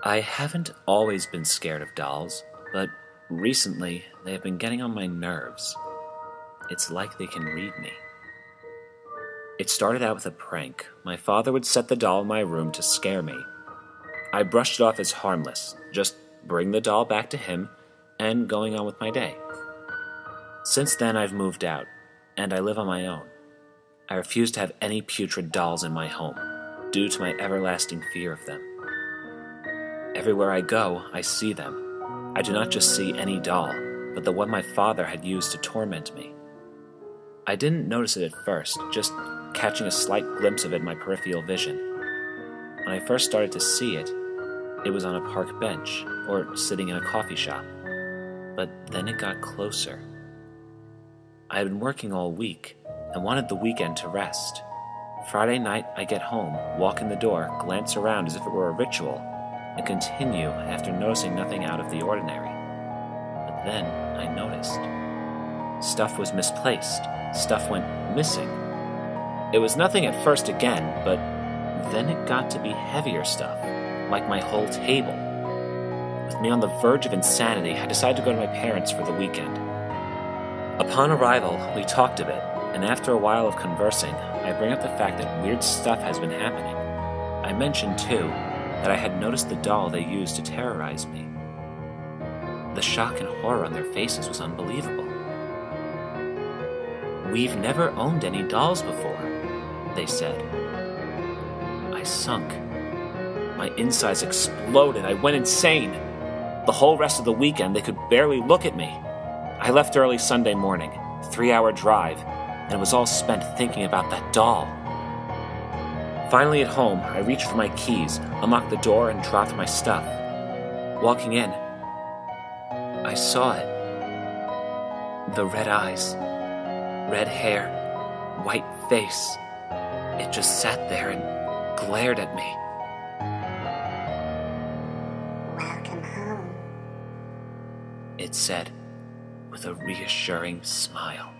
I haven't always been scared of dolls, but recently they have been getting on my nerves. It's like they can read me. It started out with a prank. My father would set the doll in my room to scare me. I brushed it off as harmless, just bring the doll back to him and going on with my day. Since then, I've moved out, and I live on my own. I refuse to have any putrid dolls in my home, due to my everlasting fear of them. Everywhere I go, I see them. I do not just see any doll, but the one my father had used to torment me. I didn't notice it at first, just catching a slight glimpse of it in my peripheral vision. When I first started to see it, it was on a park bench, or sitting in a coffee shop. But then it got closer. I had been working all week, and wanted the weekend to rest. Friday night, I get home, walk in the door, glance around as if it were a ritual, and continue after noticing nothing out of the ordinary. But then I noticed. Stuff was misplaced. Stuff went missing. It was nothing at first again, but then it got to be heavier stuff, like my whole table. With me on the verge of insanity, I decided to go to my parents for the weekend. Upon arrival, we talked a bit, and after a while of conversing, I bring up the fact that weird stuff has been happening. I mentioned, too, that I had noticed the doll they used to terrorize me. The shock and horror on their faces was unbelievable. "We've never owned any dolls before," they said. I sunk. My insides exploded. I went insane. The whole rest of the weekend, they could barely look at me. I left early Sunday morning, 3-hour drive, and it was all spent thinking about that doll. Finally at home, I reached for my keys, unlocked the door, and dropped my stuff. Walking in, I saw it. The red eyes, red hair, white face. It just sat there and glared at me. "Welcome home," it said, with a reassuring smile.